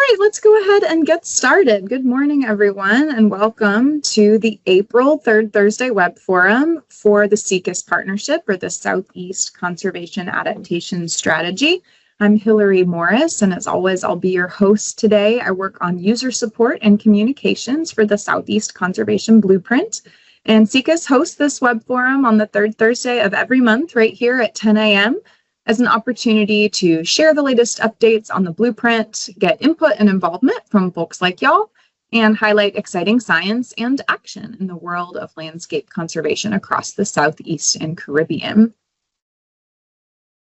right, let's go ahead and get started. Good morning, everyone, and welcome to the April 3rd Thursday Web Forum for the SECAS Partnership, or the Southeast Conservation Adaptation Strategy. I'm Hillary Morris, and as always, I'll be your host today. I work on user support and communications for the Southeast Conservation Blueprint. And SECAS hosts this web forum on the third Thursday of every month right here at 10 a.m. as an opportunity to share the latest updates on the blueprint, get input and involvement from folks like y'all, and highlight exciting science and action in the world of landscape conservation across the Southeast and Caribbean.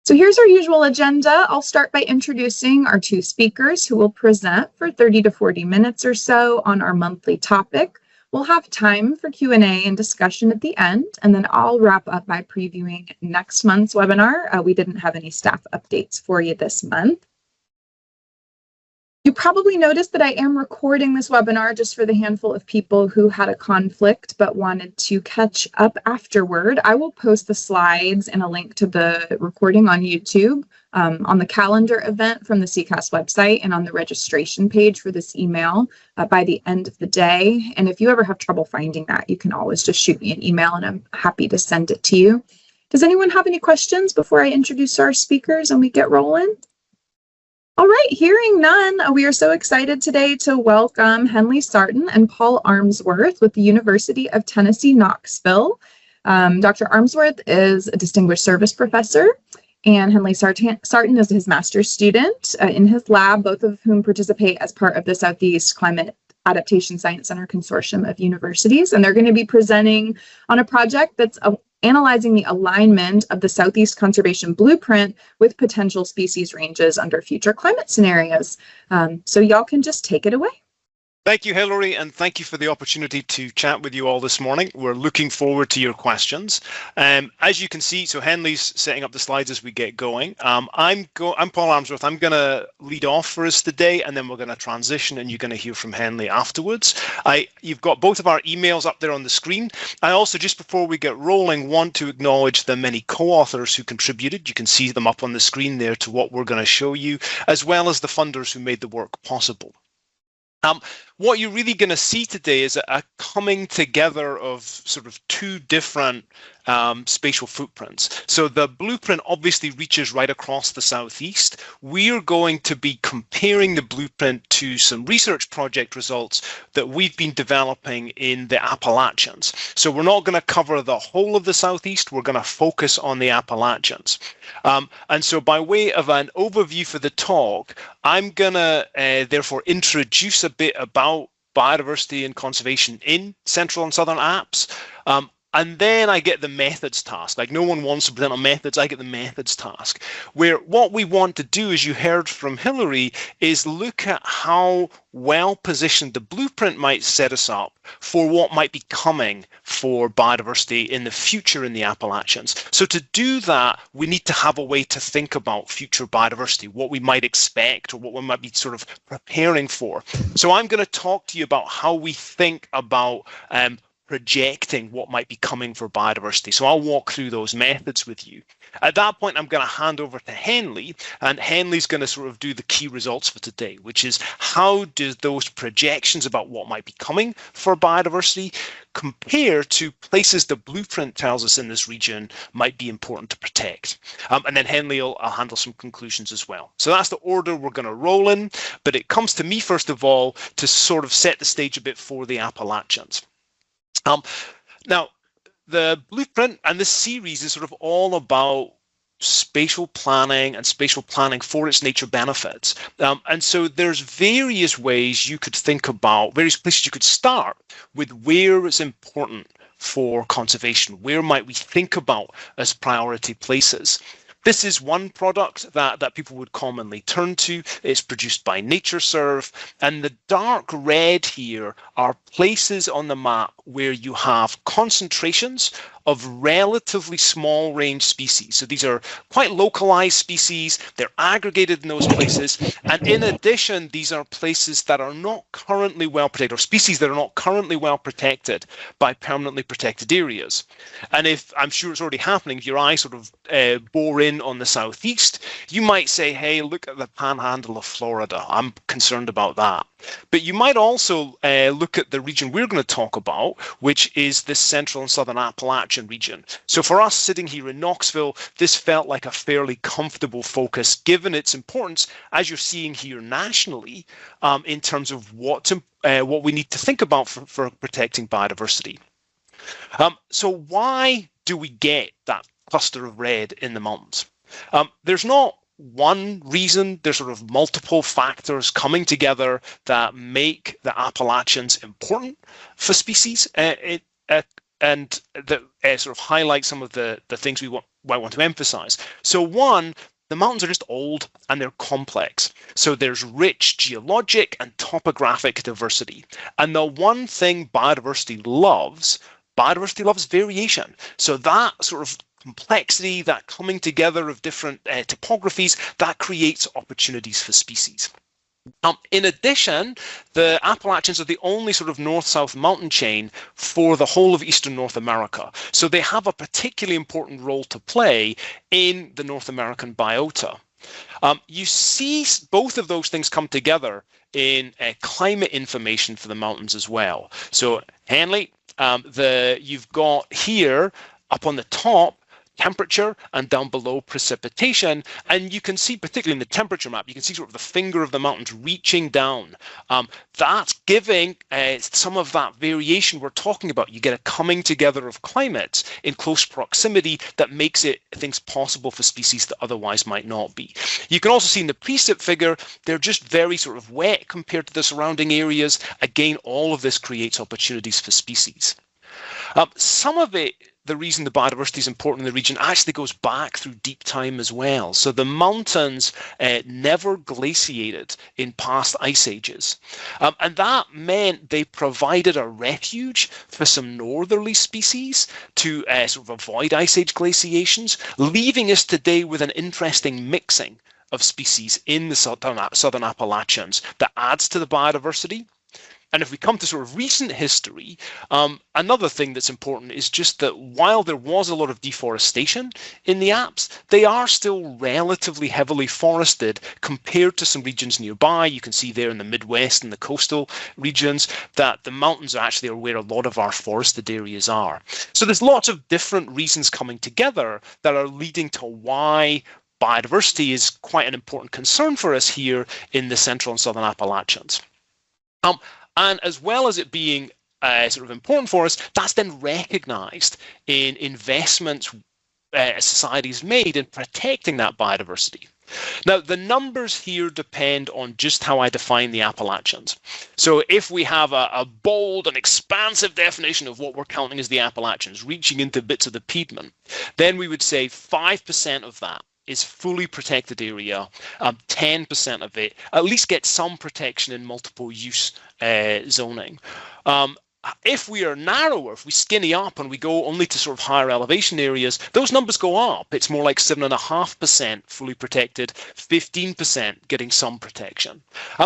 So here's our usual agenda. I'll start by introducing our two speakers who will present for 30 to 40 minutes or so on our monthly topic. We'll have time for Q&A and discussion at the end, and then I'll wrap up by previewing next month's webinar. We didn't have any staff updates for you this month. You probably noticed that I am recording this webinar just for the handful of people who had a conflict but wanted to catch up afterward. I will post the slides and a link to the recording on YouTube, on the calendar event from the SECAS website, and on the registration page for this email by the end of the day. And if you ever have trouble finding that, you can always just shoot me an email and I'm happy to send it to you. Does anyone have any questions before I introduce our speakers and we get rolling? All right, hearing none, we are so excited today to welcome Henley Sartin and Paul Armsworth with the University of Tennessee, Knoxville. Dr. Armsworth is a distinguished service professor, and Henley Sartin is his master's student in his lab, both of whom participate as part of the Southeast Climate Adaptation Science Center Consortium of Universities. And they're going to be presenting on a project that's analyzing the alignment of the Southeast Conservation Blueprint with potential species ranges under future climate scenarios. So y'all can just take it away. Thank you, Hillary, and thank you for the opportunity to chat with you all this morning. We're looking forward to your questions. As you can see, so Henley's setting up the slides as we get going. I'm Paul Armsworth. I'm going to lead off for us today, and then we're going to transition, and you're going to hear from Henley afterwards. You've got both of our emails up there on the screen. I also, just before we get rolling, want to acknowledge the many co-authors who contributed. You can see them up on the screen there to what we're going to show you, as well as the funders who made the work possible. What you're really going to see today is a coming together of sort of two different spatial footprints. So the blueprint obviously reaches right across the Southeast. We're going to be comparing the blueprint to some research project results that we've been developing in the Appalachians. So we're not going to cover the whole of the Southeast. We're going to focus on the Appalachians. And so by way of an overview for the talk, I'm going to therefore introduce a bit about biodiversity and conservation in Central and Southern Apps. And then I get the methods task. Like, no one wants to present on methods, I get the methods task. Where what we want to do, as you heard from Hillary, is look at how well positioned the blueprint might set us up for what might be coming for biodiversity in the future in the Appalachians. So to do that, we need to have a way to think about future biodiversity, what we might expect or what we might be sort of preparing for. So I'm going to talk to you about how we think about projecting what might be coming for biodiversity. So I'll walk through those methods with you. At that point, I'm going to hand over to Henley, and Henley's going to sort of do the key results for today, which is how do those projections about what might be coming for biodiversity compare to places the blueprint tells us in this region might be important to protect. And then Henley will handle some conclusions as well. So that's the order we're going to roll in, but it comes to me first of all to sort of set the stage a bit for the Appalachians. Now, the blueprint and this series is sort of all about spatial planning and spatial planning for its nature benefits. And so there's various ways you could think about, various places you could start with where it's important for conservation. Where might we think about as priority places? This is one product that people would commonly turn to. It's produced by NatureServe, and the dark red here are places on the map where you have concentrations of relatively small range species. So these are quite localized species, they're aggregated in those places, and in addition, these are places that are not currently well protected, or species that are not currently well protected by permanently protected areas. And if, I'm sure it's already happening, if your eye sort of bore in on the southeast, you might say, hey, look at the panhandle of Florida, I'm concerned about that. But you might also look at the region we're going to talk about, which is the central and southern Appalachian region. So for us sitting here in Knoxville, this felt like a fairly comfortable focus, given its importance, as you're seeing here nationally, in terms of what we need to think about for protecting biodiversity. So why do we get that cluster of red in the mountains? There's not one reason, there's sort of multiple factors coming together that make the Appalachians important for species, and that sort of highlight some of the things we might want to emphasize. So one, the mountains are just old and they're complex. So there's rich geologic and topographic diversity. And the one thing biodiversity loves variation. So that sort of complexity, that coming together of different topographies, that creates opportunities for species. In addition, the Appalachians are the only sort of north-south mountain chain for the whole of eastern North America. So they have a particularly important role to play in the North American biota. You see both of those things come together in climate information for the mountains as well. So Henley, you've got here up on the top, temperature, and down below precipitation, and you can see, particularly in the temperature map, you can see sort of the finger of the mountains reaching down. That's giving some of that variation we're talking about. You get a coming together of climates in close proximity that makes things possible for species that otherwise might not be. You can also see in the precip figure, they're just very sort of wet compared to the surrounding areas. Again, all of this creates opportunities for species. Some of it, the reason the biodiversity is important in the region, actually goes back through deep time as well. So the mountains never glaciated in past ice ages. And that meant they provided a refuge for some northerly species to sort of avoid ice age glaciations, leaving us today with an interesting mixing of species in the southern Appalachians that adds to the biodiversity. And if we come to sort of recent history, another thing that's important is just that while there was a lot of deforestation in the Alps, they are still relatively heavily forested compared to some regions nearby. You can see there in the Midwest and the coastal regions that the mountains actually are where a lot of our forested areas are. So there's lots of different reasons coming together that are leading to why biodiversity is quite an important concern for us here in the central and southern Appalachians. And as well as it being sort of important for us, that's then recognized in investments societies made in protecting that biodiversity. Now, the numbers here depend on just how I define the Appalachians. So if we have a bold and expansive definition of what we're counting as the Appalachians, reaching into bits of the Piedmont, then we would say 5% of that is fully protected area. 10% of it at least gets some protection in multiple use zoning. If we are narrower, if we skinny up and we go only to sort of higher elevation areas, those numbers go up. It's more like 7.5% fully protected, 15% getting some protection.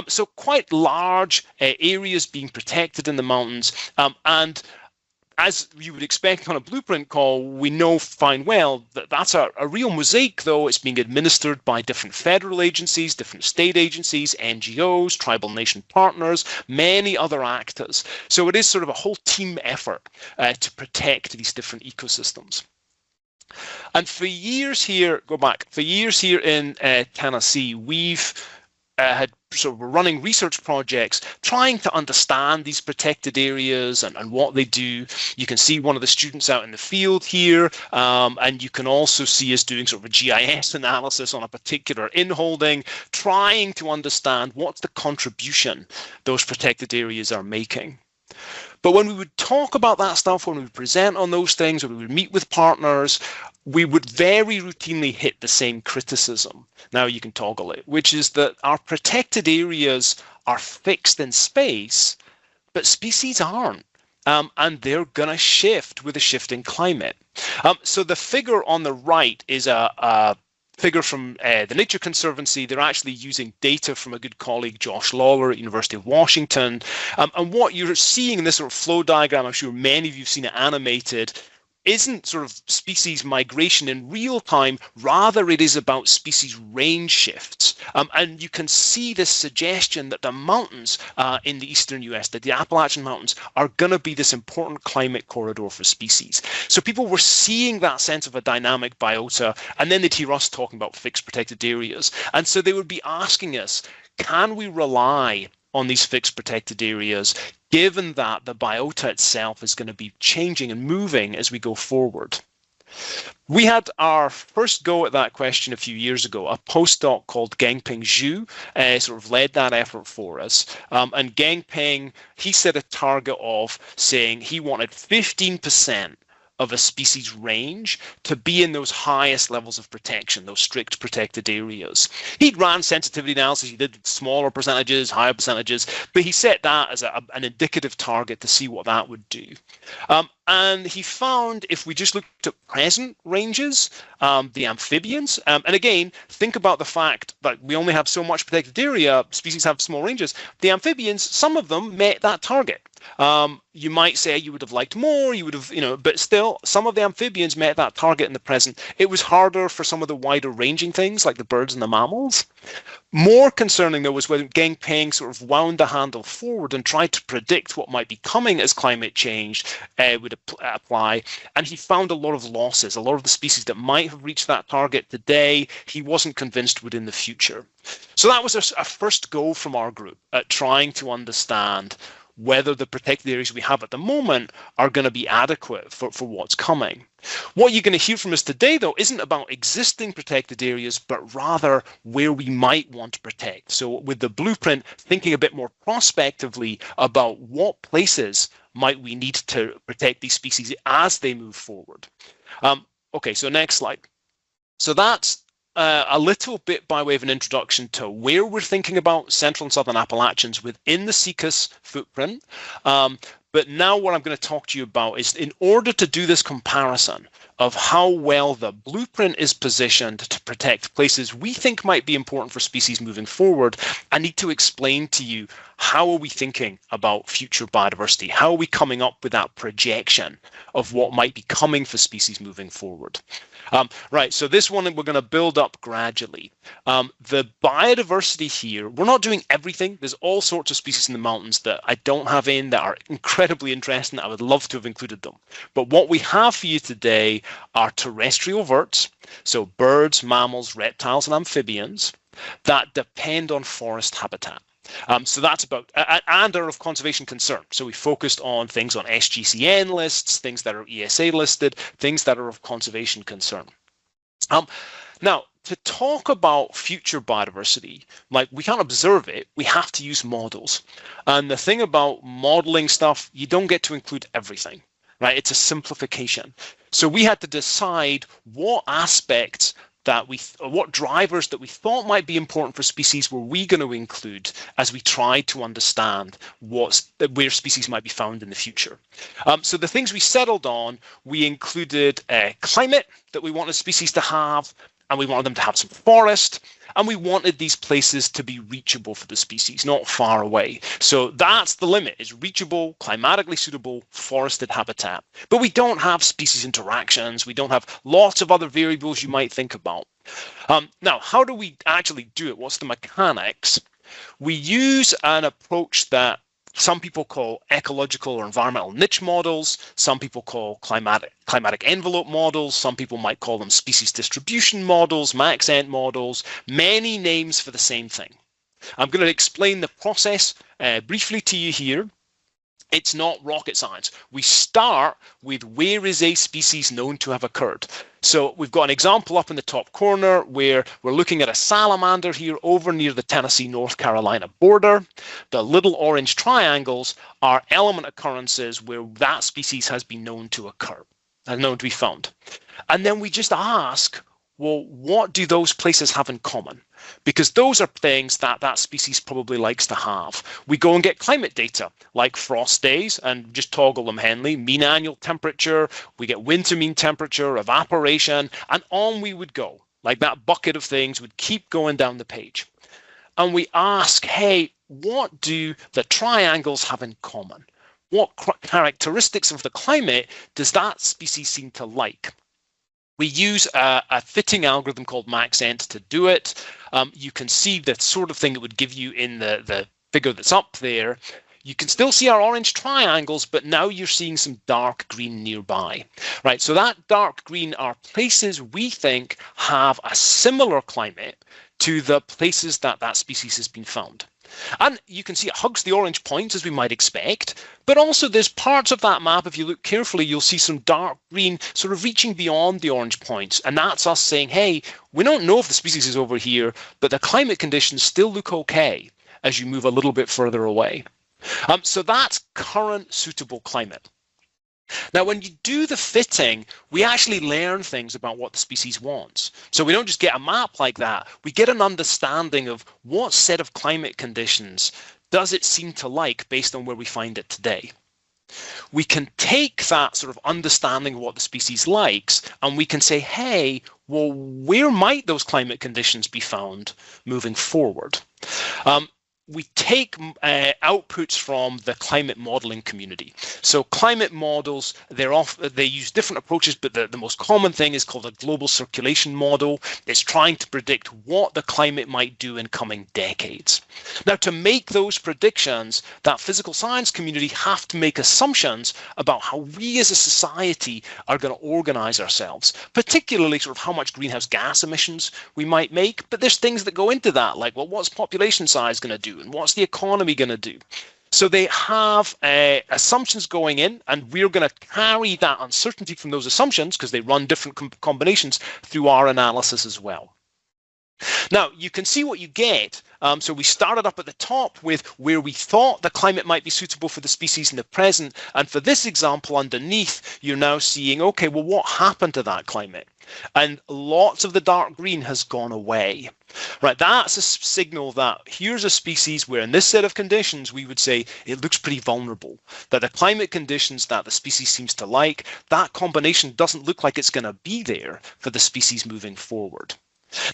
So quite large areas being protected in the mountains, and as you would expect on a blueprint call, we know fine well that that's a real mosaic, though. It's being administered by different federal agencies, different state agencies, NGOs, tribal nation partners, many other actors. So it is sort of a whole team effort to protect these different ecosystems. And for years here, for years here in Tennessee, we've had sort of running research projects trying to understand these protected areas and what they do. You can see one of the students out in the field here, and you can also see us doing sort of a GIS analysis on a particular inholding, trying to understand what's the contribution those protected areas are making. But when we would talk about that stuff, when we would present on those things, when we would meet with partners, we would very routinely hit the same criticism. Now you can toggle it, which is that our protected areas are fixed in space, but species aren't. and they're going to shift with a shifting climate. So the figure on the right is a figure from the Nature Conservancy. They're actually using data from a good colleague, Josh Lawler at University of Washington. And what you're seeing in this sort of flow diagram, I'm sure many of you have seen it animated, isn't sort of species migration in real time, rather it is about species range shifts. And you can see this suggestion that the mountains in the eastern US, that the Appalachian Mountains, are going to be this important climate corridor for species. So people were seeing that sense of a dynamic biota, and then they'd hear us talking about fixed protected areas. And so they would be asking us, can we rely on these fixed protected areas, given that the biota itself is going to be changing and moving as we go forward? We had our first go at that question a few years ago. A postdoc called Gengping Zhu sort of led that effort for us. And Gengping, he set a target of saying he wanted 15% of a species range to be in those highest levels of protection, those strict protected areas. He ran sensitivity analysis, he did smaller percentages, higher percentages, but he set that as an indicative target to see what that would do. And he found if we just looked at present ranges, the amphibians, and again, think about the fact that we only have so much protected area, species have small ranges. The amphibians, some of them met that target. You might say you would have liked more, you would have, but still, some of the amphibians met that target in the present. It was harder for some of the wider ranging things like the birds and the mammals. More concerning, though, was when Gengping sort of wound the handle forward and tried to predict what might be coming as climate change would apply. And he found a lot of losses. A lot of the species that might have reached that target today, he wasn't convinced would in the future. So that was a first go from our group at trying to understand whether the protected areas we have at the moment are going to be adequate for what's coming. What you're going to hear from us today, though, isn't about existing protected areas, but rather where we might want to protect. So with the blueprint, thinking a bit more prospectively about what places might we need to protect these species as they move forward. Okay, so next slide. So that's a little bit by way of an introduction to where we're thinking about Central and Southern Appalachians within the SECAS footprint. But now what I'm going to talk to you about is, in order to do this comparison of how well the blueprint is positioned to protect places we think might be important for species moving forward, I need to explain to you, how are we thinking about future biodiversity? How are we coming up with that projection of what might be coming for species moving forward? Right, so this one we're going to build up gradually. The biodiversity here, we're not doing everything. There's all sorts of species in the mountains that I don't have in that are incredibly interesting. I would love to have included them. But what we have for you today are terrestrial verts, so birds, mammals, reptiles, and amphibians that depend on forest habitat. So that's about, and are of conservation concern. So we focused on things on SGCN lists, things that are ESA listed, things that are of conservation concern. Now, to talk about future biodiversity, like we can't observe it, we have to use models. And the thing about modeling stuff, you don't get to include everything, right? It's a simplification. So we had to decide what aspects what drivers that we thought might be important for species were we going to include as we tried to understand where species might be found in the future. So the things we settled on, we included climate that we wanted species to have, and we wanted them to have some forest, and we wanted these places to be reachable for the species, not far away. So that's the limit, is reachable, climatically suitable, forested habitat. But we don't have species interactions. We don't have lots of other variables you might think about. Now, how do we actually do it? What's the mechanics? We use an approach that some people call ecological or environmental niche models. Some people call climatic envelope models. Some people might call them species distribution models, maxent models, many names for the same thing. I'm going to explain the process briefly to you here. It's not rocket science. We start with where is a species known to have occurred. So we've got an example up in the top corner where we're looking at a salamander here over near the Tennessee-North Carolina border. The little orange triangles are element occurrences where that species has been known to occur, known to be found. And then we just ask, well, what do those places have in common? Because those are things that that species probably likes to have. We go and get climate data like frost days and just toggle them, Henley, mean annual temperature, we get winter mean temperature, evaporation, and on we would go. Like that bucket of things would keep going down the page. And we ask, hey, what do the triangles have in common? What characteristics of the climate does that species seem to like? We use a fitting algorithm called maxent to do it. You can see the sort of thing it would give you in the figure that's up there. You can still see our orange triangles, but now you're seeing some dark green nearby, right? So that dark green are places we think have a similar climate to the places that that species has been found. And you can see it hugs the orange points as we might expect, but also there's parts of that map, if you look carefully, you'll see some dark green sort of reaching beyond the orange points. And that's us saying, hey, we don't know if the species is over here, but the climate conditions still look okay as you move a little bit further away. So that's current suitable climate. Now, when you do the fitting, we actually learn things about what the species wants. So we don't just get a map like that. We get an understanding of what set of climate conditions does it seem to like based on where we find it today. We can take that sort of understanding of what the species likes and we can say, hey, well, where might those climate conditions be found moving forward? We take outputs from the climate modeling community. So climate models, they use different approaches, but the most common thing is called a global circulation model. It's trying to predict what the climate might do in coming decades. Now, to make those predictions, that physical science community have to make assumptions about how we as a society are going to organize ourselves, particularly sort of how much greenhouse gas emissions we might make. But there's things that go into that, like, well, what's population size going to do? And what's the economy going to do? So they have assumptions going in, and we're going to carry that uncertainty from those assumptions, because they run different combinations, through our analysis as well. Now, you can see what you get. So we started up at the top with where we thought the climate might be suitable for the species in the present. And for this example underneath, you're now seeing, okay, well, what happened to that climate? And lots of the dark green has gone away. Right, that's a signal that here's a species where in this set of conditions, we would say it looks pretty vulnerable, that the climate conditions that the species seems to like, that combination doesn't look like it's going to be there for the species moving forward.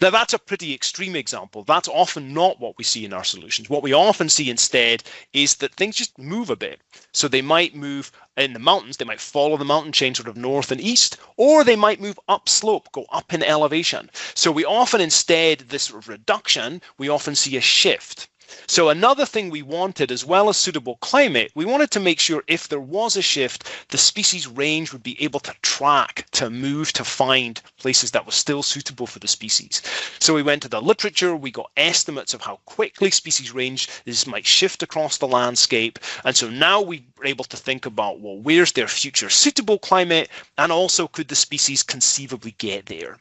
Now, that's a pretty extreme example. That's often not what we see in our solutions. What we often see instead is that things just move a bit. So they might move in the mountains, they might follow the mountain chain sort of north and east, or they might move upslope, go up in elevation. So we often instead, this sort of reduction, we often see a shift. So another thing we wanted, as well as suitable climate, we wanted to make sure if there was a shift, the species range would be able to track, to move, to find places that were still suitable for the species. So we went to the literature, we got estimates of how quickly species range might shift across the landscape. And so now we were able to think about, well, where's their future suitable climate? And also, could the species conceivably get there?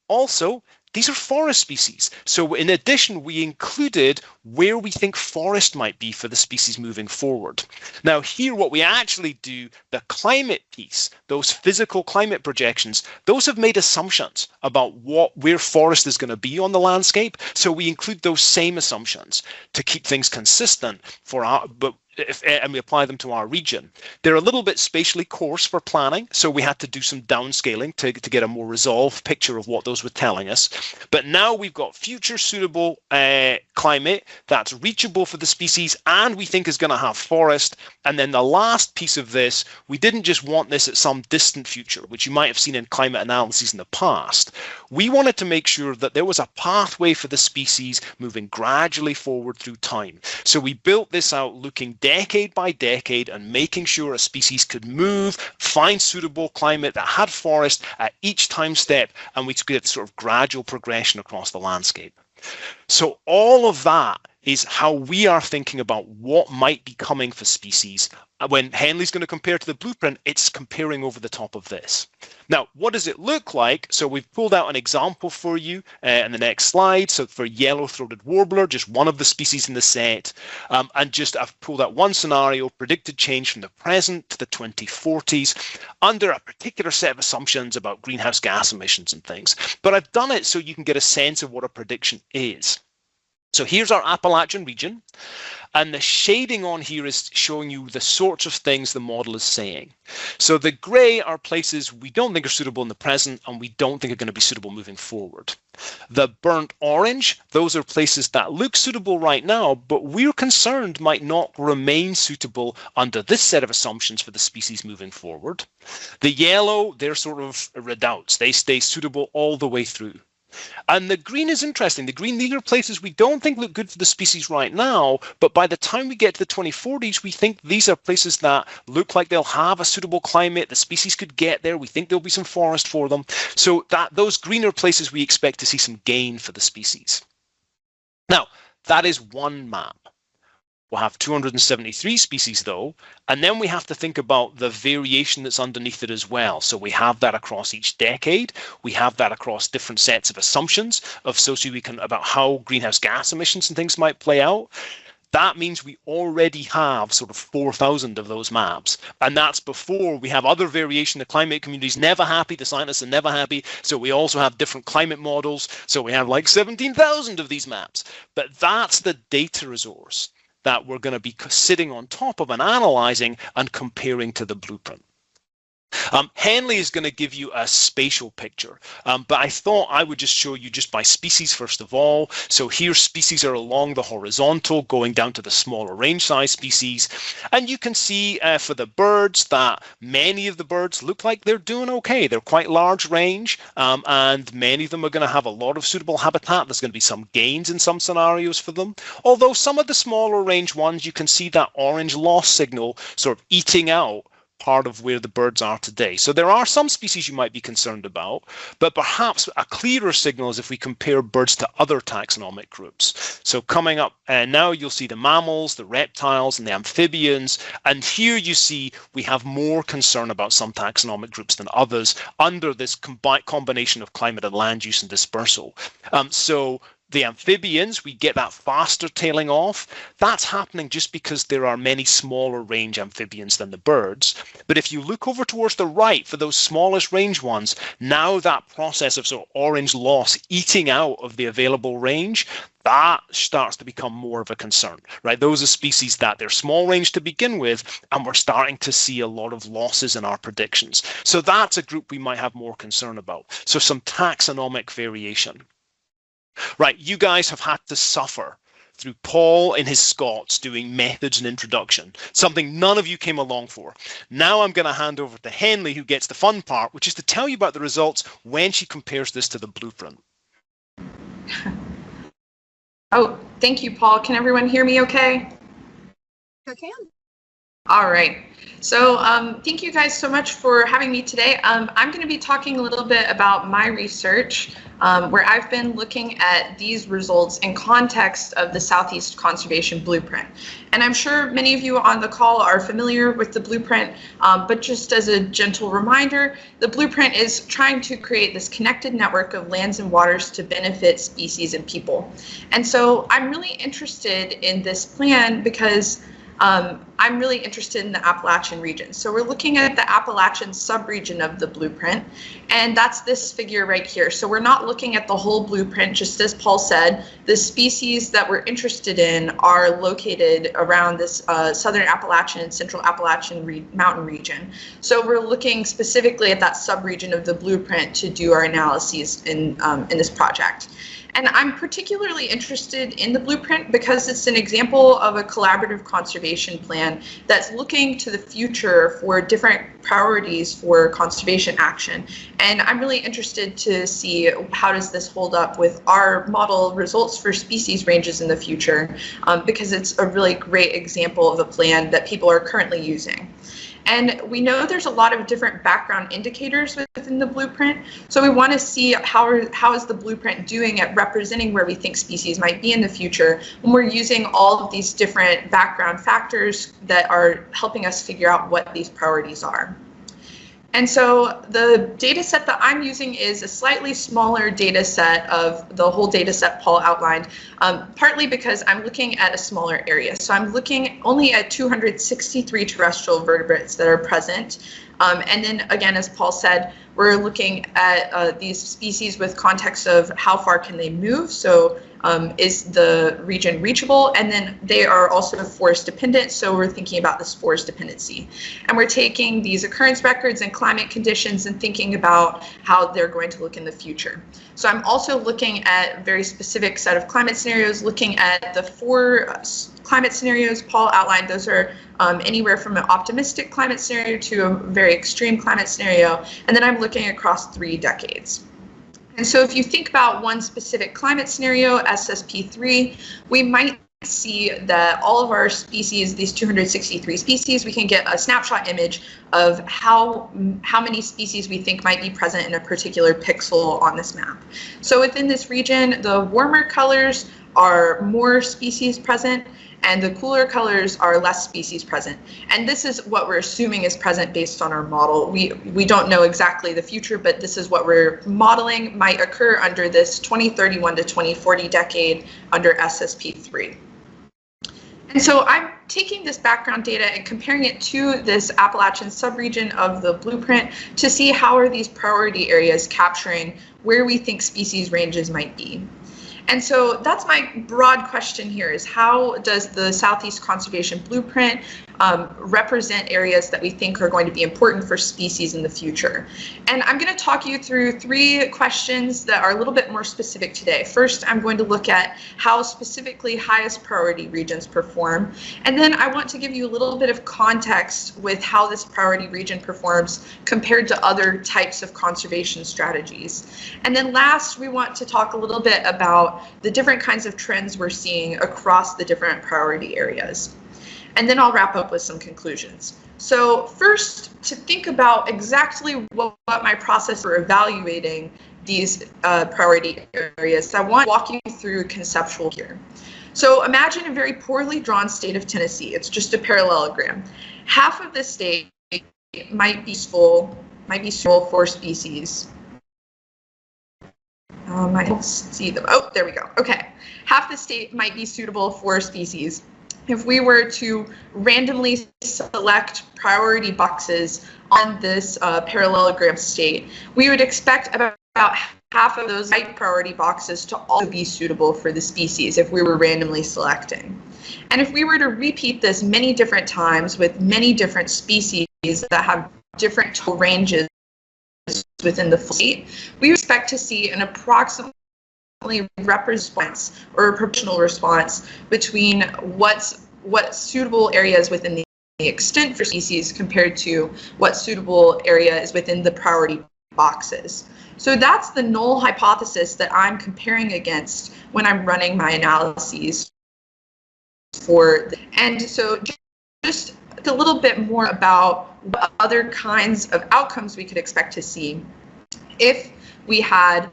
Also, these are forest species. So in addition, we included where we think forest might be for the species moving forward. Now here, what we actually do, the climate piece, those physical climate projections, those have made assumptions about where forest is going to be on the landscape. So we include those same assumptions to keep things consistent for and we apply them to our region. They're a little bit spatially coarse for planning, so we had to do some downscaling to get a more resolved picture of what those were telling us. But now we've got future suitable climate that's reachable for the species and we think is going to have forest. And then the last piece of this, we didn't just want this at some distant future, which you might have seen in climate analyses in the past. We wanted to make sure that there was a pathway for the species moving gradually forward through time. So we built this out looking decade by decade and making sure a species could move, find suitable climate that had forest at each time step, and we could get sort of gradual progression across the landscape. So all of that is how we are thinking about what might be coming for species. When Henley's going to compare to the blueprint, it's comparing over the top of this. Now, what does it look like? So we've pulled out an example for you in the next slide. So for yellow-throated warbler, just one of the species in the set, and just I've pulled out one scenario, predicted change from the present to the 2040s under a particular set of assumptions about greenhouse gas emissions and things. But I've done it so you can get a sense of what a prediction is. So here's our Appalachian region, and the shading on here is showing you the sorts of things the model is saying. So the grey are places we don't think are suitable in the present and we don't think are going to be suitable moving forward. The burnt orange, those are places that look suitable right now, but we're concerned might not remain suitable under this set of assumptions for the species moving forward. The yellow, they're sort of redoubts. They stay suitable all the way through. And the green is interesting. The green, these are places we don't think look good for the species right now, but by the time we get to the 2040s, we think these are places that look like they'll have a suitable climate. The species could get there. We think there'll be some forest for them. So that those greener places, we expect to see some gain for the species. Now, that is one map. We'll have 273 species though, and then we have to think about the variation that's underneath it as well. So we have that across each decade. We have that across different sets of assumptions of about how greenhouse gas emissions and things might play out. That means we already have sort of 4,000 of those maps. And that's before we have other variation. The climate community is never happy. The scientists are never happy. So we also have different climate models. So we have like 17,000 of these maps. But that's the data resource that we're going to be sitting on top of and analyzing and comparing to the blueprint. Henley is going to give you a spatial picture, but I thought I would just show you just by species first of all. So here species are along the horizontal going down to the smaller range size species, and you can see for the birds that many of the birds look like they're doing okay. They're quite large range, and many of them are going to have a lot of suitable habitat. There's going to be some gains in some scenarios for them, although some of the smaller range ones, you can see that orange loss signal sort of eating out part of where the birds are today. So there are some species you might be concerned about, but perhaps a clearer signal is if we compare birds to other taxonomic groups. So coming up now, you'll see the mammals, the reptiles, and the amphibians. And here you see we have more concern about some taxonomic groups than others under this combination of climate and land use and dispersal. So the amphibians, we get that faster tailing off. That's happening just because there are many smaller range amphibians than the birds. But if you look over towards the right for those smallest range ones, now that process of sort of orange loss eating out of the available range, that starts to become more of a concern, right? Those are species that they're small range to begin with, and we're starting to see a lot of losses in our predictions. So that's a group we might have more concern about. So some taxonomic variation. Right, you guys have had to suffer through Paul in his Scots doing methods and introduction, something none of you came along for. Now I'm going to hand over to Henley, who gets the fun part, which is to tell you about the results when she compares this to the blueprint. Oh, thank you, Paul. Can everyone hear me okay? I can. All right. So thank you guys so much for having me today. I'm going to be talking a little bit about my research, where I've been looking at these results in context of the Southeast Conservation Blueprint. And I'm sure many of you on the call are familiar with the blueprint, but just as a gentle reminder, the blueprint is trying to create this connected network of lands and waters to benefit species and people. And so I'm really interested in this plan because I'm really interested in the Appalachian region. So we're looking at the Appalachian subregion of the blueprint, and that's this figure right here. So we're not looking at the whole blueprint, just as Paul said, the species that we're interested in are located around this southern Appalachian and central Appalachian mountain region. So we're looking specifically at that subregion of the blueprint to do our analyses in this project. And I'm particularly interested in the blueprint because it's an example of a collaborative conservation plan that's looking to the future for different priorities for conservation action. And I'm really interested to see how does this hold up with our model results for species ranges in the future, because it's a really great example of a plan that people are currently using. And we know there's a lot of different background indicators within the blueprint. So we want to see how is the blueprint doing at representing where we think species might be in the future when we're using all of these different background factors that are helping us figure out what these priorities are. And so the data set that I'm using is a slightly smaller data set of the whole data set Paul outlined, partly because I'm looking at a smaller area. So I'm looking only at 263 terrestrial vertebrates that are present. And then again, as Paul said, we're looking at these species with context of how far can they move. So is the region reachable? And then they are also forest dependent. So we're thinking about this forest dependency. And we're taking these occurrence records and climate conditions and thinking about how they're going to look in the future. So I'm also looking at a very specific set of climate scenarios, looking at the 4 climate scenarios Paul outlined. Those are anywhere from an optimistic climate scenario to a very extreme climate scenario. And then I'm looking across 3 decades. And so if you think about one specific climate scenario, SSP3, we might see that all of our species, these 263 species, we can get a snapshot image of how many species we think might be present in a particular pixel on this map. So within this region, the warmer colors are more species present, and the cooler colors are less species present. And this is what we're assuming is present based on our model. We don't know exactly the future, but this is what we're modeling might occur under this 2031 to 2040 decade under SSP3. And so I'm taking this background data and comparing it to this Appalachian subregion of the blueprint to see how are these priority areas capturing where we think species ranges might be. And so that's my broad question here, is how does the Southeast Conservation Blueprint represent areas that we think are going to be important for species in the future? And I'm going to talk you through 3 questions that are a little bit more specific today. First, I'm going to look at how specifically highest priority regions perform. And then I want to give you a little bit of context with how this priority region performs compared to other types of conservation strategies. And then last, we want to talk a little bit about the different kinds of trends we're seeing across the different priority areas. And then I'll wrap up with some conclusions. So first, to think about exactly what my process for evaluating these priority areas, I want to walk you through conceptual here. So imagine a very poorly drawn state of Tennessee. It's just a parallelogram. Half of the state might be useful for species. I don't see them. Oh, there we go. Okay. Half the state might be suitable for species. If we were to randomly select priority boxes on this parallelogram state, we would expect about half of those high priority boxes to also be suitable for the species if we were randomly selecting. And if we were to repeat this many different times with many different species that have different total ranges within the state, we would expect to see an approximately response or a proportional response between what suitable areas within the extent for species compared to what suitable area is within the priority boxes. So that's the null hypothesis that I'm comparing against when I'm running my analyses and so just a little bit more about what other kinds of outcomes we could expect to see if we had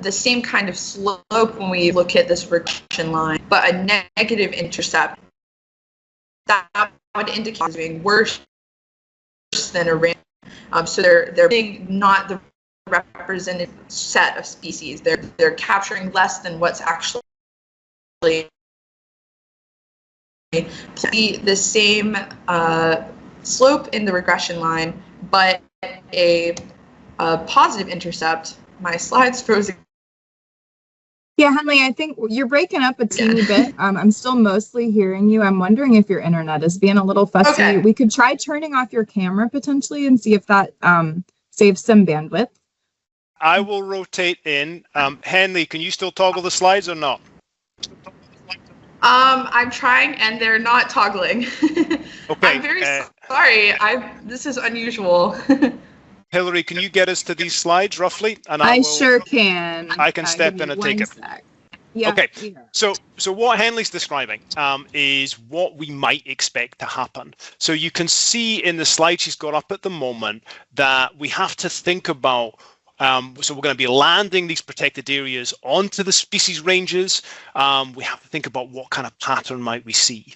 the same kind of slope when we look at this regression line, but a negative intercept. That would indicate doing worse than a random. So they're being not the represented set of species. They're capturing less than what's actually the same slope in the regression line, but a positive intercept. My slides froze. Yeah, Henley, I think you're breaking up a teeny bit. I'm still mostly hearing you. I'm wondering if your internet is being a little fussy. Okay. We could try turning off your camera potentially and see if that saves some bandwidth. I will rotate in. Henley, can you still toggle the slides or not? I'm trying, and they're not toggling. Okay. I'm very sorry. This is unusual. Hillary, can you get us to these slides roughly? And I sure can. I can step in and take it. Sec. Yeah. Okay. Yeah. So what Henley's describing is what we might expect to happen. So you can see in the slide she's got up at the moment that we have to think about. So we're going to be landing these protected areas onto the species ranges. We have to think about what kind of pattern might we see.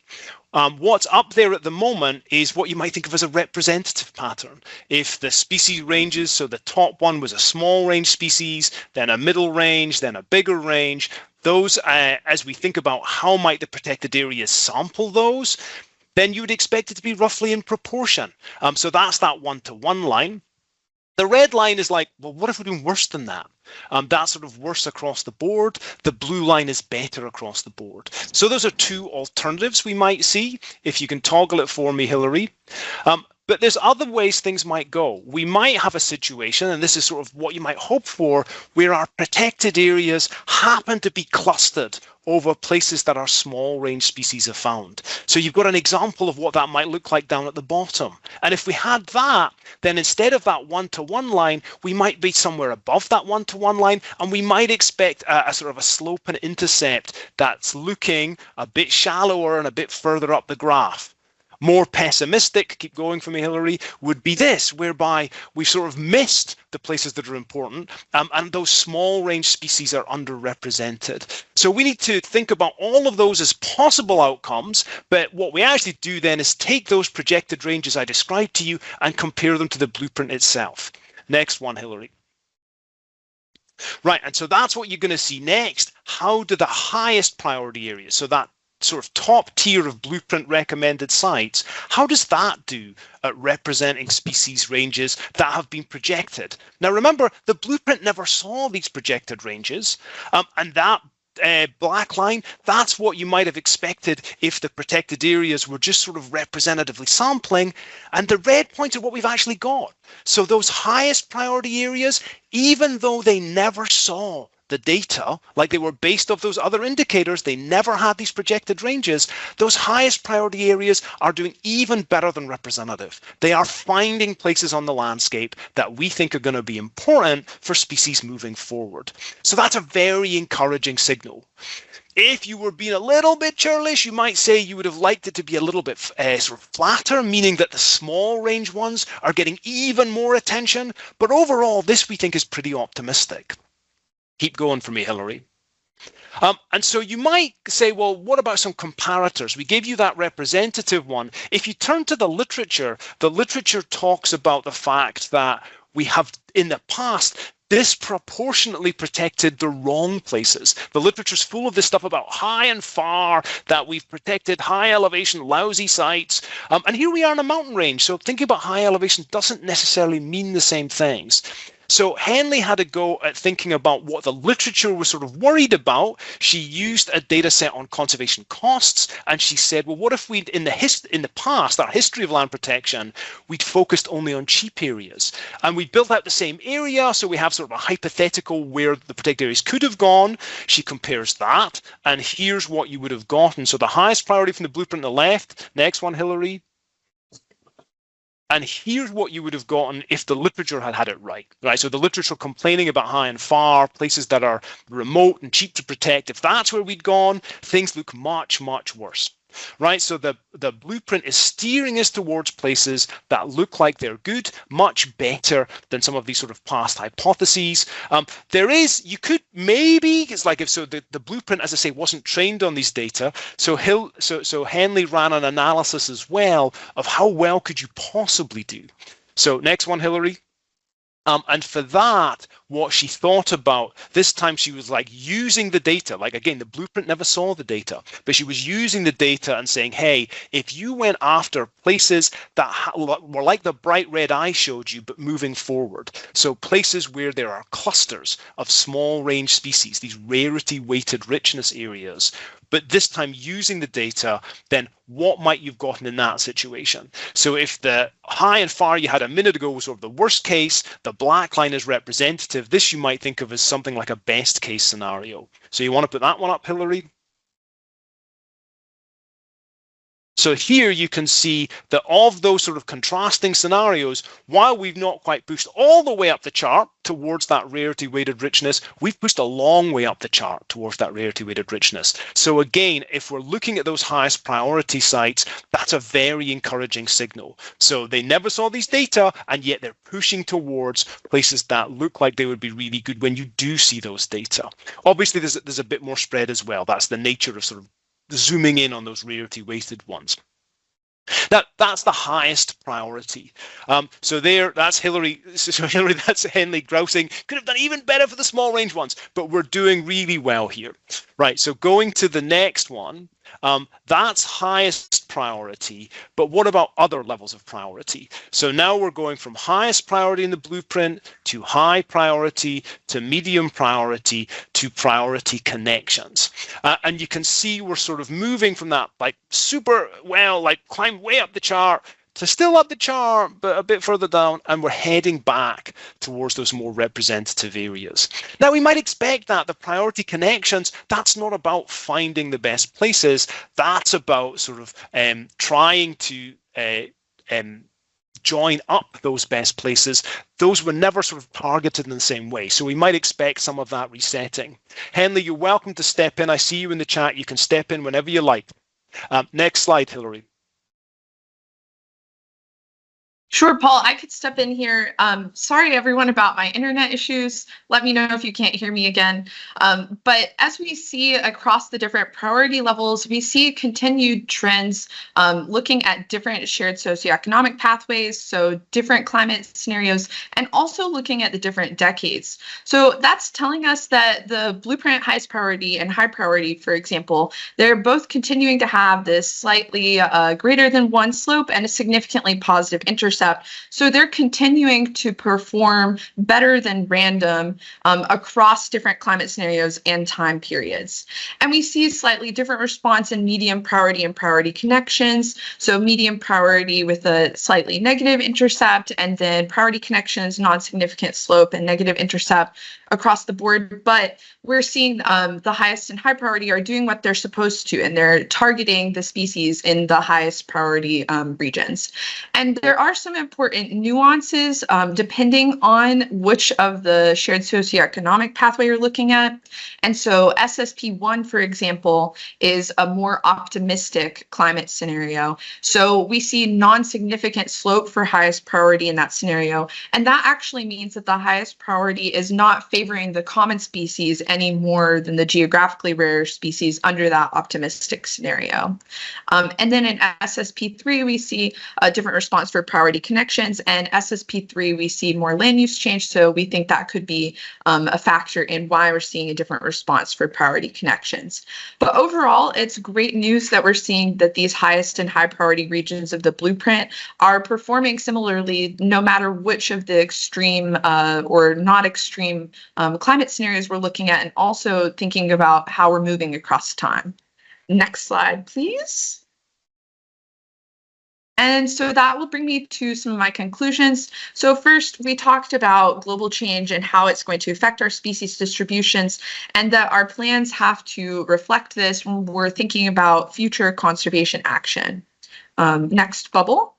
What's up there at the moment is what you might think of as a representative pattern. If the species ranges, so the top one was a small range species, then a middle range, then a bigger range, those, as we think about how might the protected areas sample those, then you would expect it to be roughly in proportion. So that's that 1-to-1 line. The red line is like, well, what if we're doing worse than that? That's sort of worse across the board. The blue line is better across the board. So those are two alternatives we might see. If you can toggle it for me, Hillary. But there's other ways things might go. We might have a situation, and this is sort of what you might hope for, where our protected areas happen to be clustered over places that our small range species have found. So you've got an example of what that might look like down at the bottom. And if we had that, then instead of that 1-to-1 line, we might be somewhere above that 1-to-1 line, and we might expect a sort of a slope and intercept that's looking a bit shallower and a bit further up the graph. More pessimistic, keep going for me, Hillary, would be this, whereby we've sort of missed the places that are important, and those small range species are underrepresented. So we need to think about all of those as possible outcomes, but what we actually do then is take those projected ranges I described to you and compare them to the blueprint itself. Next one, Hillary. Right, and so that's what you're going to see next. How do the highest priority areas, so that sort of top tier of blueprint recommended sites, how does that do at representing species ranges that have been projected? Now remember, the blueprint never saw these projected ranges, and that black line, that's what you might have expected if the protected areas were just sort of representatively sampling, and the red points are what we've actually got. So those highest priority areas, even though they never saw the data, like they were based off those other indicators, they never had these projected ranges, those highest priority areas are doing even better than representative. They are finding places on the landscape that we think are going to be important for species moving forward. So that's a very encouraging signal. If you were being a little bit churlish, you might say you would have liked it to be a little bit sort of flatter, meaning that the small range ones are getting even more attention. But overall, this we think is pretty optimistic. Keep going for me, Hillary. And so you might say, well, what about some comparators? We gave you that representative one. If you turn to the literature talks about the fact that we have in the past disproportionately protected the wrong places. The literature's full of this stuff about high and far, that we've protected high elevation, lousy sites. And here we are in a mountain range. So thinking about high elevation doesn't necessarily mean the same things. So Henley had to go at thinking about what the literature was sort of worried about. She used a data set on conservation costs, and she said, well, what if we'd, in the past, our history of land protection, we'd focused only on cheap areas. And we built out the same area, so we have sort of a hypothetical where the protected areas could have gone. She compares that, and here's what you would have gotten. So the highest priority from the blueprint on the left, next one, Hillary. And here's what you would have gotten if the literature had had it right? So the literature complaining about high and far, places that are remote and cheap to protect, if that's where we'd gone, things look much, much worse. Right, so the blueprint is steering us towards places that look like they're good, much better than some of these sort of past hypotheses. You could maybe, it's like if so the blueprint, as I say, wasn't trained on these data. So Henley ran an analysis as well of how well could you possibly do. So next one, Hillary. And for that, what she thought about, this time she was like using the data, like again, the blueprint never saw the data, but she was using the data and saying, hey, if you went after places that were like the bright red I showed you, but moving forward, so places where there are clusters of small range species, these rarity weighted richness areas, but this time using the data, then what might you've gotten in that situation? So if the high and far you had a minute ago was sort of the worst case, the black line is representative, this you might think of as something like a best case scenario. So you want to put that one up, Hillary? So here you can see that of those sort of contrasting scenarios, while we've not quite pushed all the way up the chart towards that rarity weighted richness, we've pushed a long way up the chart towards that rarity weighted richness. So again, if we're looking at those highest priority sites, that's a very encouraging signal. So they never saw these data, and yet they're pushing towards places that look like they would be really good when you do see those data. Obviously, there's a bit more spread as well. That's the nature of sort of zooming in on those rarity weighted ones. That's the highest priority. So that's Hillary. So Hillary, that's Henley grousing. Could have done even better for the small range ones, but we're doing really well here. Right. So going to the next one, that's highest priority. But what about other levels of priority? So now we're going from highest priority in the blueprint to high priority to medium priority to priority connections. And you can see we're sort of moving from that like super well, like climb way up the chart to still up the chart, but a bit further down, and we're heading back towards those more representative areas. Now, we might expect that the priority connections, that's not about finding the best places, that's about sort of trying to join up those best places. Those were never sort of targeted in the same way. So we might expect some of that resetting. Henley, you're welcome to step in. I see you in the chat. You can step in whenever you like. Next slide, Hillary. Sure, Paul, I could step in here. Sorry, everyone, about my internet issues. Let me know if you can't hear me again. But as we see across the different priority levels, we see continued trends looking at different shared socioeconomic pathways, so different climate scenarios, and also looking at the different decades. So that's telling us that the blueprint highest priority and high priority, for example, they're both continuing to have this slightly greater than 1 slope and a significantly positive intercept. So they're continuing to perform better than random across different climate scenarios and time periods. And we see slightly different response in medium priority and priority connections. So medium priority with a slightly negative intercept, and then priority connections, non-significant slope and negative intercept across the board. But we're seeing the highest and high priority are doing what they're supposed to, and they're targeting the species in the highest priority regions. And there are some important nuances depending on which of the shared socioeconomic pathway you're looking at. And so SSP1, for example, is a more optimistic climate scenario. So we see non-significant slope for highest priority in that scenario. And that actually means that the highest priority is not favoring the common species any more than the geographically rare species under that optimistic scenario. And then in SSP3, we see a different response for priority connections, and SSP3 we see more land use change, so we think that could be a factor in why we're seeing a different response for priority connections. But overall, it's great news that we're seeing that these highest and high priority regions of the blueprint are performing similarly no matter which of the extreme or not extreme climate scenarios we're looking at, and also thinking about how we're moving across time. Next slide, please. And so that will bring me to some of my conclusions. So first, we talked about global change and how it's going to affect our species distributions, and that our plans have to reflect this when we're thinking about future conservation action. Next bubble.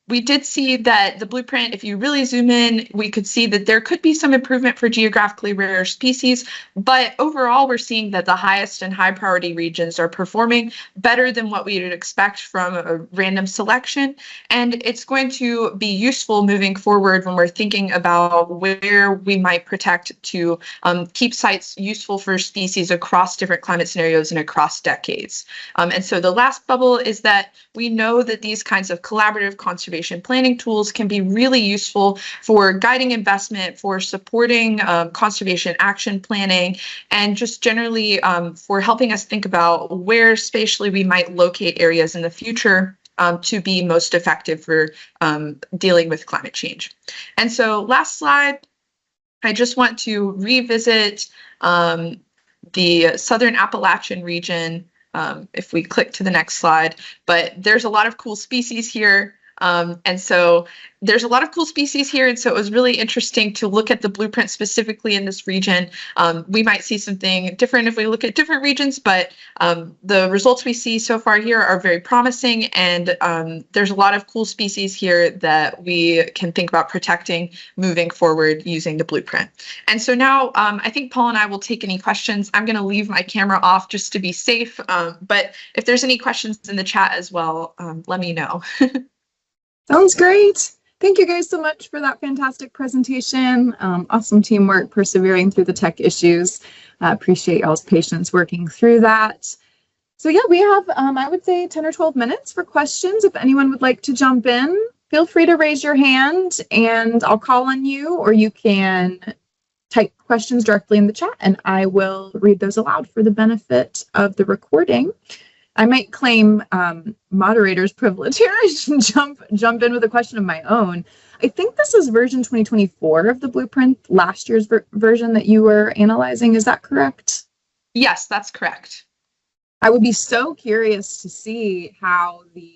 We did see that the blueprint, if you really zoom in, we could see that there could be some improvement for geographically rare species, but overall we're seeing that the highest and high priority regions are performing better than what we would expect from a random selection. And it's going to be useful moving forward when we're thinking about where we might protect to keep sites useful for species across different climate scenarios and across decades. And so the last bubble is that we know that these kinds of collaborative conservation planning tools can be really useful for guiding investment, for supporting conservation action planning, and just generally for helping us think about where spatially we might locate areas in the future to be most effective for dealing with climate change. And so last slide, I just want to revisit the Southern Appalachian region. If we click to the next slide, but there's a lot of cool species here. And so there's a lot of cool species here. And so it was really interesting to look at the blueprint specifically in this region. We might see something different if we look at different regions, but the results we see so far here are very promising. And there's a lot of cool species here that we can think about protecting moving forward using the blueprint. And so now I think Paul and I will take any questions. I'm going to leave my camera off just to be safe. But if there's any questions in the chat as well, let me know. Sounds great. Thank you guys so much for that fantastic presentation. Awesome teamwork, persevering through the tech issues. Appreciate y'all's patience working through that. So yeah, we have, I would say 10 or 12 minutes for questions. If anyone would like to jump in, feel free to raise your hand and I'll call on you, or you can type questions directly in the chat and I will read those aloud for the benefit of the recording. I might claim moderator's privilege here. I should jump in with a question of my own. I think this is version 2024 of the blueprint, last year's version that you were analyzing. Is that correct? Yes, that's correct. I would be so curious to see how the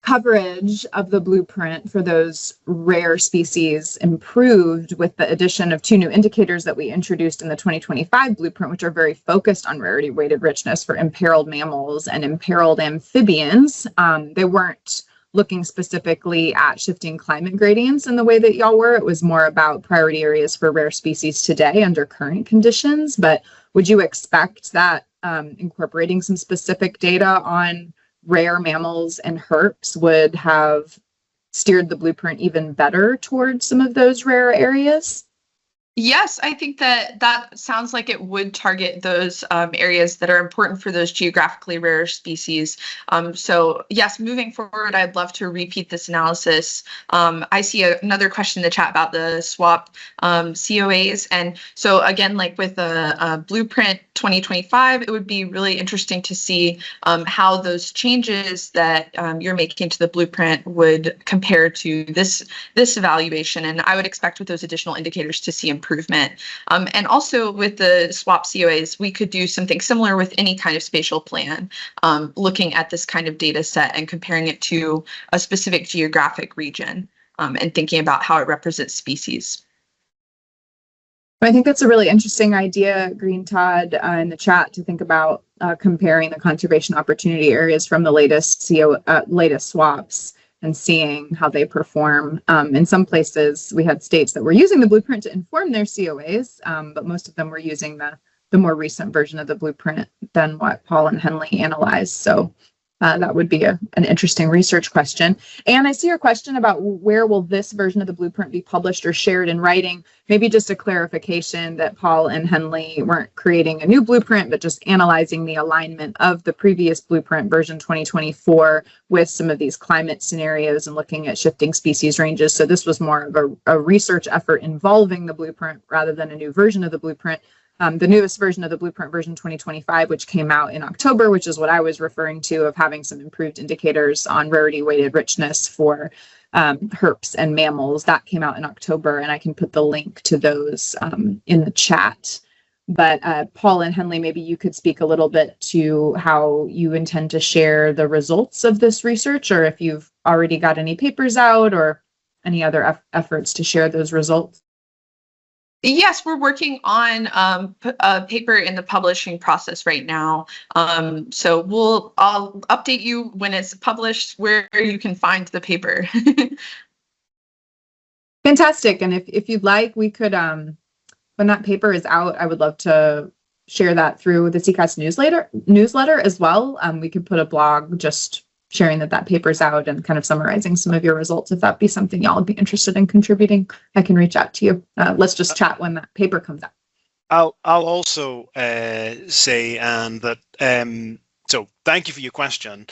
coverage of the blueprint for those rare species improved with the addition of 2 new indicators that we introduced in the 2025 blueprint, which are very focused on rarity weighted richness for imperiled mammals and imperiled amphibians. They weren't looking specifically at shifting climate gradients in the way that y'all were. It was more about priority areas for rare species today under current conditions. But would you expect that incorporating some specific data on rare mammals and herps would have steered the blueprint even better towards some of those rare areas? Yes, I think that sounds like it would target those areas that are important for those geographically rare species. So yes, moving forward, I'd love to repeat this analysis. I see another question in the chat about the swap COAs. And so again, like with the Blueprint 2025, it would be really interesting to see how those changes that you're making to the blueprint would compare to this evaluation. And I would expect with those additional indicators to see improvement. And also with the swap COAs, we could do something similar with any kind of spatial plan, looking at this kind of data set and comparing it to a specific geographic region and thinking about how it represents species. I think that's a really interesting idea, Green Todd, in the chat to think about comparing the conservation opportunity areas from the latest swaps and seeing how they perform. In some places, we had states that were using the blueprint to inform their COAs, but most of them were using the more recent version of the blueprint than what Paul and Henley analyzed. So that would be an interesting research question. And I see your question about where will this version of the blueprint be published or shared in writing. Maybe just a clarification that Paul and Henley weren't creating a new blueprint, but just analyzing the alignment of the previous blueprint version 2024 with some of these climate scenarios and looking at shifting species ranges. So this was more of a research effort involving the blueprint rather than a new version of the blueprint. The newest version of the blueprint, version 2025, which came out in October, which is what I was referring to, of having some improved indicators on rarity weighted richness for herps and mammals. That came out in October, and I can put the link to those in the chat. But Paul and Henley, maybe you could speak a little bit to how you intend to share the results of this research, or if you've already got any papers out or any other efforts to share those results. Yes, we're working on a paper in the publishing process right now. So I'll update you when it's published where you can find the paper. Fantastic. And if you'd like, we could, when that paper is out, I would love to share that through the SECAS newsletter as well. We could put a blog just sharing that paper's out and kind of summarizing some of your results. If that'd be something y'all would be interested in contributing, I can reach out to you. Let's just chat when that paper comes out. I'll also say, and that, so thank you for your question.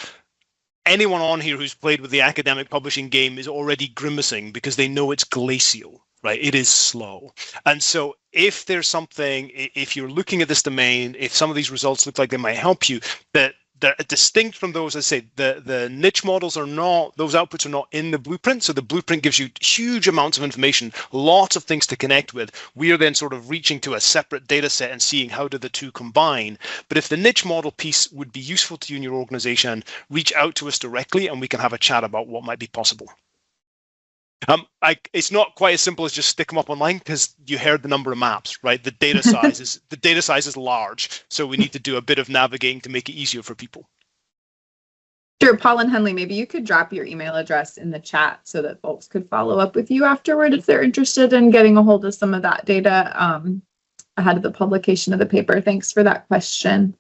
Anyone on here who's played with the academic publishing game is already grimacing because they know it's glacial, right? It is slow. And so if there's something, if you're looking at this domain, if some of these results look like they might help you, that they're distinct from those. As I say, the niche models are not, those outputs are not in the blueprint. So the blueprint gives you huge amounts of information, lots of things to connect with. We are then sort of reaching to a separate data set and seeing how do the two combine. But if the niche model piece would be useful to you in your organization, reach out to us directly and we can have a chat about what might be possible. It's not quite as simple as just stick them up online, because you heard the number of maps, right? The data size is large, so we need to do a bit of navigating to make it easier for people. Sure, Paul and Henley, maybe you could drop your email address in the chat so that folks could follow up with you afterward if they're interested in getting a hold of some of that data ahead of the publication of the paper. Thanks for that question.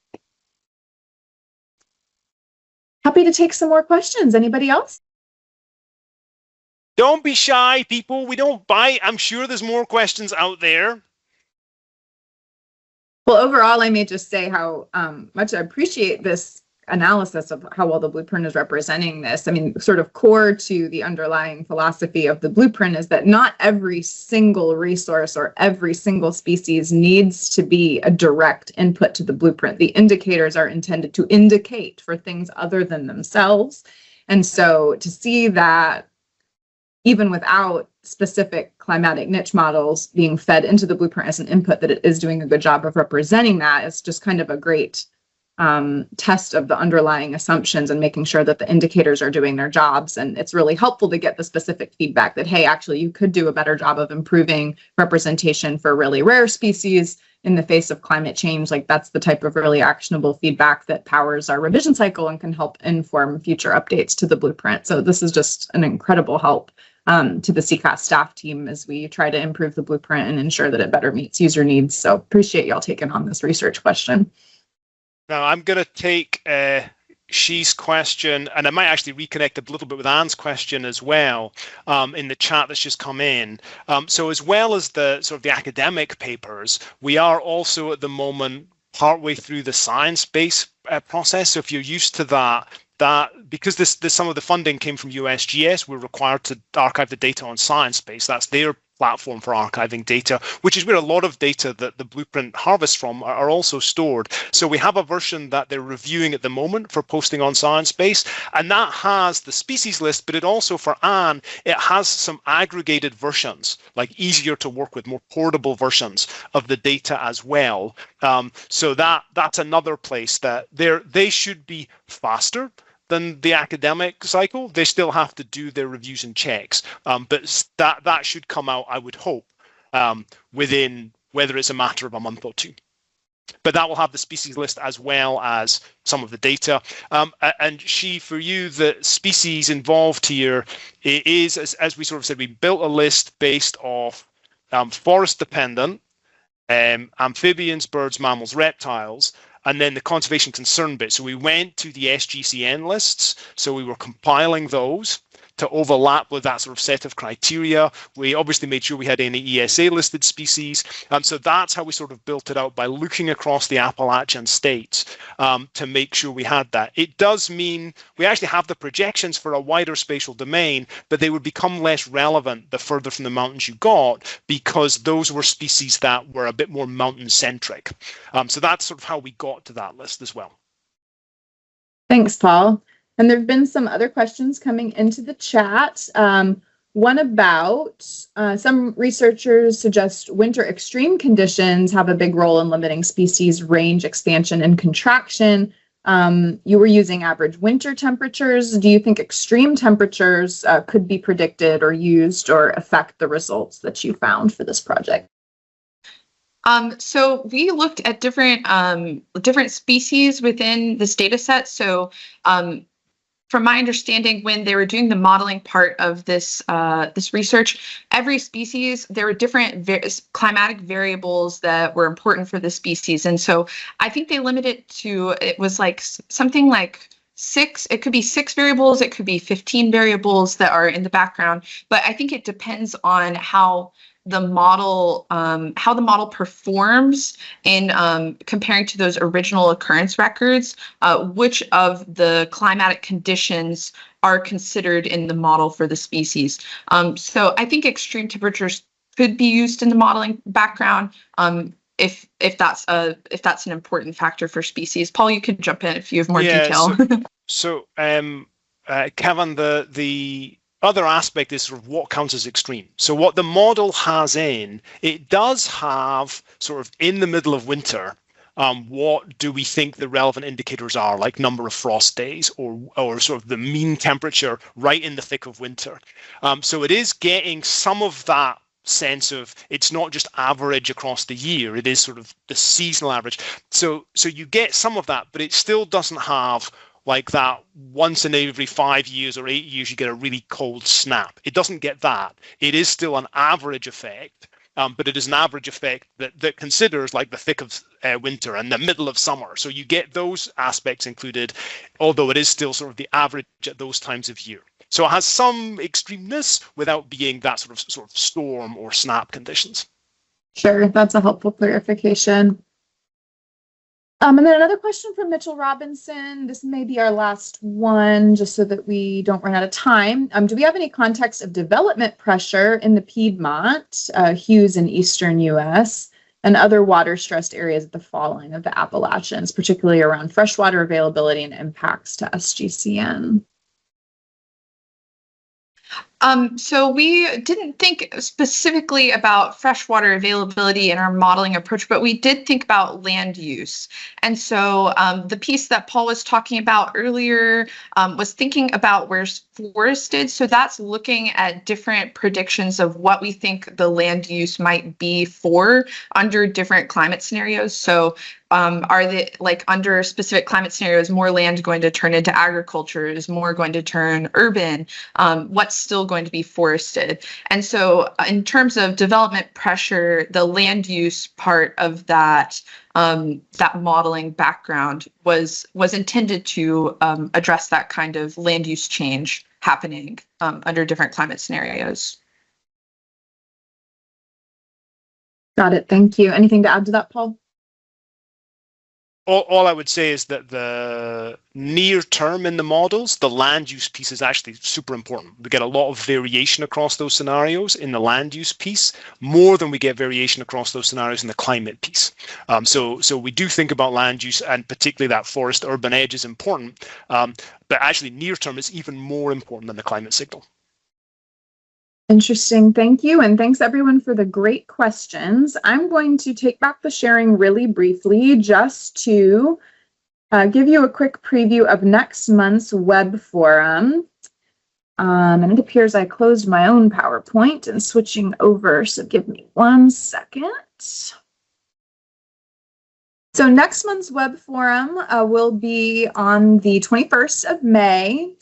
Happy to take some more questions. Anybody else? Don't be shy, people. We don't bite. I'm sure there's more questions out there. Well, overall, I may just say how much I appreciate this analysis of how well the blueprint is representing this. I mean, sort of core to the underlying philosophy of the blueprint is that not every single resource or every single species needs to be a direct input to the blueprint. The indicators are intended to indicate for things other than themselves. And so to see that even without specific climatic niche models being fed into the blueprint as an input, that it is doing a good job of representing that, is just kind of a great test of the underlying assumptions and making sure that the indicators are doing their jobs. And it's really helpful to get the specific feedback that, hey, actually, you could do a better job of improving representation for really rare species in the face of climate change. Like, that's the type of really actionable feedback that powers our revision cycle and can help inform future updates to the blueprint. So this is just an incredible help to the SECAS staff team as we try to improve the blueprint and ensure that it better meets user needs. So appreciate y'all taking on this research question. Now I'm going to take She's question, and I might actually reconnect a little bit with Anne's question as well in the chat that's just come in. So as well as the sort of the academic papers, we are also at the moment partway through the science-based process. So if you're used to that because this some of the funding came from USGS, we're required to archive the data on ScienceBase. That's their platform for archiving data, which is where a lot of data that the blueprint harvests from are also stored. So we have a version that they're reviewing at the moment for posting on ScienceBase, and that has the species list, but it also, for Anne, it has some aggregated versions, like easier to work with, more portable versions of the data as well. So that's another place that they should be faster than the academic cycle. They still have to do their reviews and checks, but that should come out, I would hope, within, whether it's a matter of a month or two. But that will have the species list as well as some of the data. And for you, the species involved here is, as we sort of said, we built a list based off forest dependent, amphibians, birds, mammals, reptiles, and then the conservation concern bit. So we went to the SGCN lists. So we were compiling those to overlap with that sort of set of criteria. We obviously made sure we had any ESA listed species. So that's how we sort of built it out, by looking across the Appalachian states to make sure we had that. It does mean we actually have the projections for a wider spatial domain, but they would become less relevant the further from the mountains you got, because those were species that were a bit more mountain centric. So that's sort of how we got to that list as well. Thanks, Paul. And there have been some other questions coming into the chat. One about some researchers suggest winter extreme conditions have a big role in limiting species range expansion and contraction. You were using average winter temperatures. Do you think extreme temperatures could be predicted or used or affect the results that you found for this project? So we looked at different species within this data set. So from my understanding, when they were doing the modeling part of this this research, every species, there were different climatic variables that were important for the species. And so I think they limited it to, it was like something like 6, it could be 6 variables, it could be 15 variables that are in the background. But I think it depends on how the model performs in comparing to those original occurrence records, which of the climatic conditions are considered in the model for the species. So I think extreme temperatures could be used in the modeling background. if that's an important factor for species. Paul, you could jump in if you have more detail. Kevin, the other aspect is sort of what counts as extreme. So what the model has it does have sort of in the middle of winter, what do we think the relevant indicators are, like number of frost days or sort of the mean temperature right in the thick of winter. So it is getting some of that sense of it's not just average across the year, it is sort of the seasonal average. So you get some of that, but it still doesn't have like that once in every 5 years or 8 years you get a really cold snap. It doesn't get that. It is still an average effect, but it is an average effect that considers like the thick of winter and the middle of summer. So you get those aspects included, although it is still sort of the average at those times of year. So it has some extremeness without being that sort of storm or snap conditions. Sure, that's a helpful clarification. And then another question from Mitchell Robinson. This may be our last one, just so that we don't run out of time. Do we have any context of development pressure in the Piedmont, Hughes in eastern U.S., and other water-stressed areas at the falling of the Appalachians, particularly around freshwater availability and impacts to SGCN? So we didn't think specifically about freshwater availability in our modeling approach, but we did think about land use. And so the piece that Paul was talking about earlier was thinking about where's forested. So that's looking at different predictions of what we think the land use might be for under different climate scenarios. So are they like under specific climate scenarios, more land going to turn into agriculture? Is more going to turn urban? What's still going to be forested? And so in terms of development pressure, the land use part of that that modeling background was intended to address that kind of land use change happening under different climate scenarios. Got it. Thank you. Anything to add to that, Paul? All I would say is that the near term in the models, the land use piece is actually super important. We get a lot of variation across those scenarios in the land use piece, more than we get variation across those scenarios in the climate piece. So we do think about land use, and particularly that forest urban edge is important, but actually near term is even more important than the climate signal. Interesting. Thank you. And thanks everyone for the great questions. I'm going to take back the sharing really briefly just to give you a quick preview of next month's web forum. And it appears I closed my own PowerPoint and switching over. So give me 1 second. So next month's web forum will be on the 21st of May.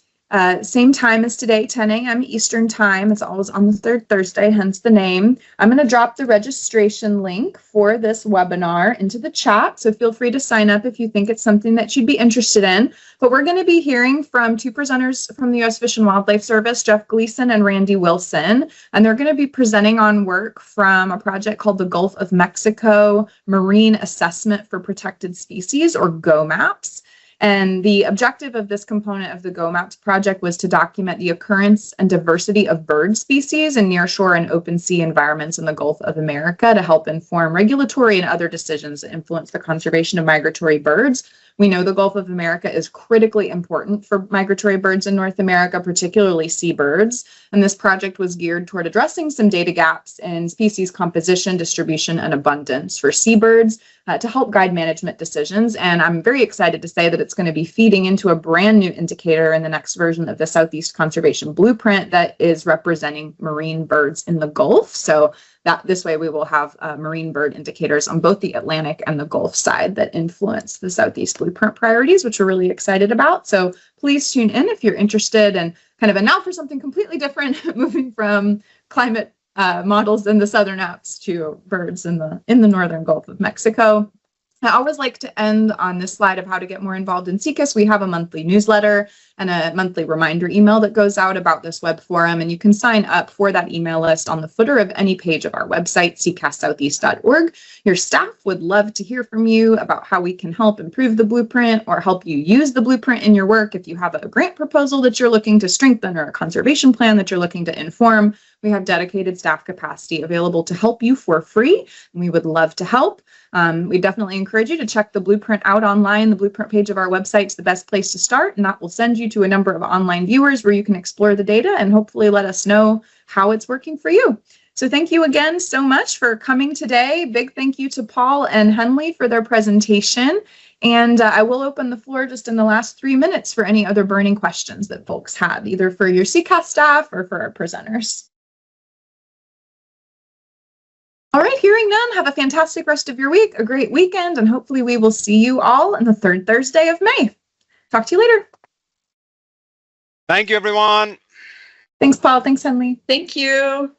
Same time as today, 10 a.m. Eastern time. It's always on the third Thursday, hence the name. I'm going to drop the registration link for this webinar into the chat, so feel free to sign up if you think it's something that you'd be interested in. But we're going to be hearing from 2 presenters from the U.S. Fish and Wildlife Service, Jeff Gleason and Randy Wilson, and they're going to be presenting on work from a project called the Gulf of Mexico Marine Assessment for Protected Species, or GOMAPS. And the objective of this component of the GOMAPS project was to document the occurrence and diversity of bird species in nearshore and open sea environments in the Gulf of America to help inform regulatory and other decisions that influence the conservation of migratory birds. We know the Gulf of America is critically important for migratory birds in North America, particularly seabirds. And this project was geared toward addressing some data gaps in species composition, distribution, and abundance for seabirds to help guide management decisions. And I'm very excited to say that it's going to be feeding into a brand new indicator in the next version of the Southeast Conservation Blueprint that is representing marine birds in the Gulf. So that this way we will have marine bird indicators on both the Atlantic and the Gulf side that influence the Southeast Blueprint priorities, which we're really excited about. So please tune in if you're interested. And kind of a now for something completely different, moving from climate models in the Southern Alps to birds in the Northern Gulf of Mexico. I always like to end on this slide of how to get more involved in SECAS. We have a monthly newsletter and a monthly reminder email that goes out about this web forum, and you can sign up for that email list on the footer of any page of our website, secassoutheast.org. Your staff would love to hear from you about how we can help improve the blueprint or help you use the blueprint in your work. If you have a grant proposal that you're looking to strengthen or a conservation plan that you're looking to inform, we have dedicated staff capacity available to help you for free, and we would love to help. We definitely encourage you to check the blueprint out online. The blueprint page of our website is the best place to start, and that will send you to a number of online viewers where you can explore the data and hopefully let us know how it's working for you. So thank you again so much for coming today. Big thank you to Paul and Henley for their presentation. And I will open the floor just in the last 3 minutes for any other burning questions that folks have, either for your SECAS staff or for our presenters. All right, hearing none, have a fantastic rest of your week, a great weekend, and hopefully we will see you all on the third Thursday of May. Talk to you later. Thank you, everyone. Thanks, Paul. Thanks, Henley. Thank you.